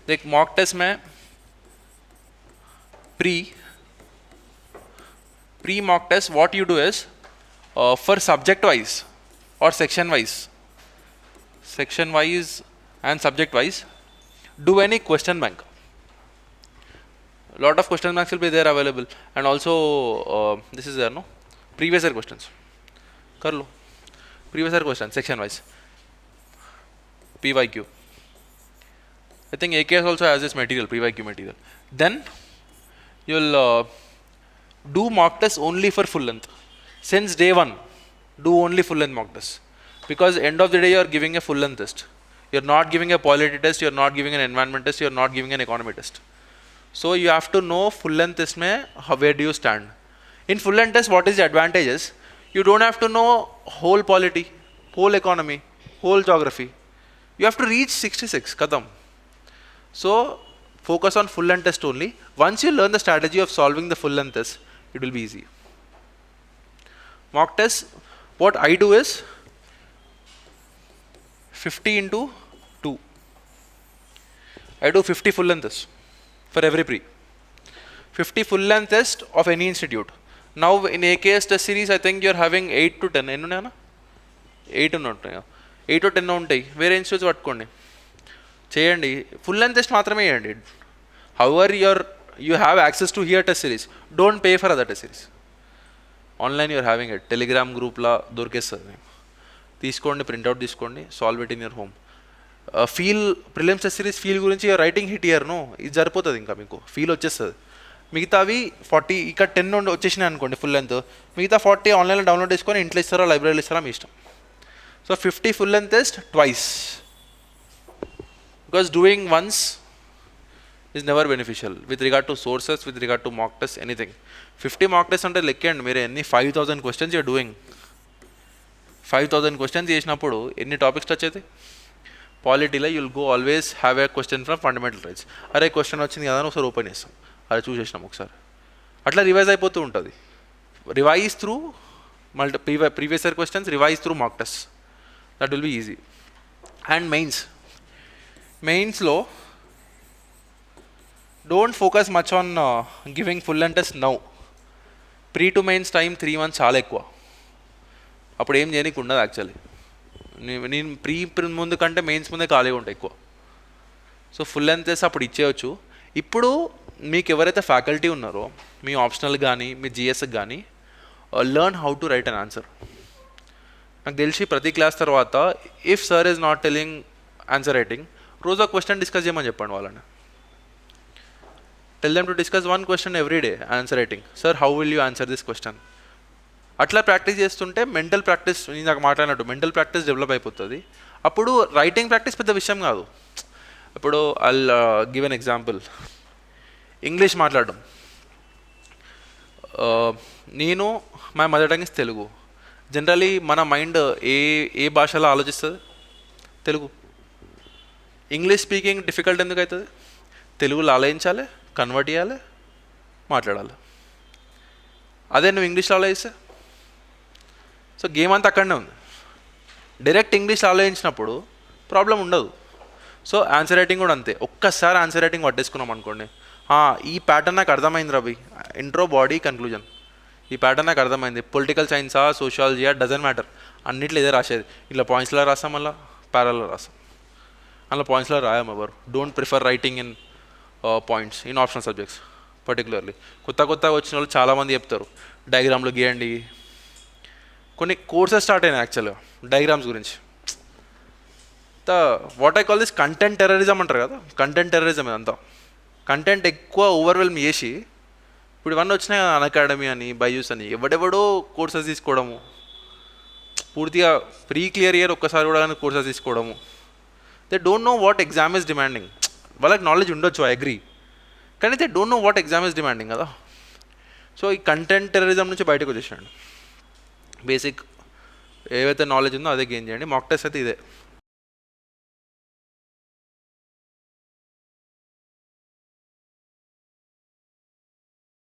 देख mock test में pre mock test what you do is for subject wise or section wise and subject wise do any question bank. Lot of question banks will be there available, and also this is there no previous year questions kar lo, previous year questions section wise pyq. I think AKS also has this material, pyq material. Then you'll do mock test only for full length. Since day one, do only full length mock test, because end of the day you are giving a full length test. You're not giving a polity test, you're not giving an environment test, you're not giving an economy test. So you have to know full length test mein where do you stand. In full length test, what is the advantages? You don't have to know whole polity, whole economy, whole geography. You have to reach 66 kadam. So focus on full length test only. Once you learn the strategy of solving the full length test, it will be easy. Mock test, what I do is 50 into 2. I do 50 full length tests for every pre. 50 full length test of any institute. Now in AKS test series, I think you're having 8 to 10. ఎన్ని ఉన్నాయన్నా 8 ఉంటాయి, 8 to 10 ఉంటాయి. వేరే institutes పట్టుకోండి, చేయండి, full length test మాత్రమే చేయండి. However you have access to here test series, don't pay for other test series. Online you're having it, Telegram గ్రూప్లో దొరికేస్తుంది, తీసుకోండి, ప్రింట్అవుట్ తీసుకోండి, solve it in your home. Feel prelims test series feel గురించి writing hit ఇయర్ను ఇది సరిపోతుంది, ఇంకా మీకు feel వచ్చేస్తుంది. మిగతావి 40 ఇక్కడ 10 నుండి వచ్చేసినాయి అనుకోండి ఫుల్ లెంత్, మిగతా 40 ఆన్లైన్లో డౌన్లోడ్ చేసుకొని ఇంట్లో ఇస్తారా లైబ్రరీలో ఇస్తారా మీ ఇష్టం. So 50 full length test twice, because doing once is never beneficial with regard to sources, with regard to mock test, anything. 50 mock test అంటే లెక్కండి మీరు ఎన్ని 5000 questions you're doing. 5000 questions చేసినప్పుడు ఎన్ని టాపిక్స్ టచ్ అవుతాయి. పాలిటీలో you'll go always have a question from fundamental rights. అరే question వచ్చింది కదా ఒకసారి ఓపెన్ చేస్తాం, అరే చూసేసినాం ఒకసారి, అట్లా రివైజ్ అయిపోతూ ఉంటుంది. Revise through previous year questions, revise through mock test, that will be easy. And మెయిన్స్లో don't focus much on giving full and test now. Pre to mains time 3 months చాలా ఎక్కువ, అప్పుడు ఏం చేయనీకి ఉండదు యాక్చువల్లీ. నేను ప్రీ ముందు కంటే మెయిన్స్ ముందే ఖాళీగా ఉంటాయి ఎక్కువ. సో ఫుల్ లెంత్ టెస్ట్ అప్పుడు ఇచ్చేయచ్చు. ఇప్పుడు మీకు ఎవరైతే ఫ్యాకల్టీ ఉన్నారో మీ ఆప్షనల్ కానీ మీ జిఎస్కి కానీ learn how to write an answer. నాకు తెలిసి ప్రతి క్లాస్ తర్వాత if sir is not telling answer writing, రోజు ఒక క్వశ్చన్ డిస్కస్ చేయమని చెప్పండి వాళ్ళని. Tell them to discuss 1 question every day answer writing. Sir how will you answer this question. అట్లా ప్రాక్టీస్ చేస్తుంటే మెంటల్ ప్రాక్టీస్, నేను నాకు మాట్లాడినట్టు మెంటల్ ప్రాక్టీస్ డెవలప్ అయిపోతుంది. అప్పుడు రైటింగ్ ప్రాక్టీస్ పెద్ద విషయం కాదు. ఇప్పుడు I'll give an example. English మాట్లాడడం, నేను my mother tongue is Telugu. Generally మన మైండ్ ఏ భాషలో ఆలోచిస్తుంది, తెలుగు. ఇంగ్లీష్ స్పీకింగ్ డిఫికల్ట్ ఎందుకు అవుతుంది, తెలుగులో ఆలోచించాలి, కన్వర్ట్ చేయాలి, మాట్లాడాలి. అదే నువ్వు ఇంగ్లీష్లో ఆలోచిస్తే, సో గేమ్ అంతా అక్కడనే ఉంది. డైరెక్ట్ ఇంగ్లీష్లో ఆలోచించినప్పుడు ప్రాబ్లం ఉండదు. సో ఆన్సర్ రైటింగ్ కూడా అంతే. ఒక్కసారి ఆన్సర్ రైటింగ్ పట్టేసుకున్నాం అనుకోండి, ఈ ప్యాటర్న్ నాకు అర్థమైంది రవి, ఇంట్రో బాడీ కన్క్లూజన్, ఈ ప్యాటర్న్ నాకు అర్థమైంది. పొలిటికల్ సైన్సా సోషాలజీయా డజంట్ మ్యాటర్, అన్నిట్లో ఇదే రాసేది. ఇలా పాయింట్స్లో రాస్తాం, మళ్ళీ ప్యారల్లో రాస్తాం, అలా పాయింట్స్లో రాయం ఎవరు. Don't prefer writing in points in optional subjects particularly. కొత్తగా వచ్చిన వాళ్ళు చాలామంది చెప్తారు డయాగ్రామ్లు గీయండి. కొన్ని కోర్సెస్ స్టార్ట్ అయినాయి యాక్చువల్గా డయాగ్రామ్స్ గురించి. What I call this content terrorism అంటారు కదా, కంటెంట్ టెర్రరిజం ఇదంతా. కంటెంట్ ఎక్కువ ఓవర్వెల్మ్ చేసి ఇప్పుడు ఇవన్నీ వచ్చినాయి కదా, అన్అకాడమీ అని, బైజూస్ అని, ఎవడెవడో కోర్సెస్ తీసుకోవడము, పూర్తిగా ప్రీ క్లియర్ ఇయర్ ఒక్కసారి కూడా కోర్సెస్ తీసుకోవడము. They don't know what exam is demanding. వాళ్ళకి నాలెడ్జ్ ఉండొచ్చు, ఐ అగ్రీ, కానీ they don't know what exam is demanding కదా. సో ఈ కంటెంట్ టెర్రరిజం నుంచి బయటకు వచ్చేసాడు. బేసిక్ ఏవైతే నాలెడ్జ్ ఉందో అదే గెయిన్ చేయండి. మాక్ టెస్ట్ అయితే ఇదే.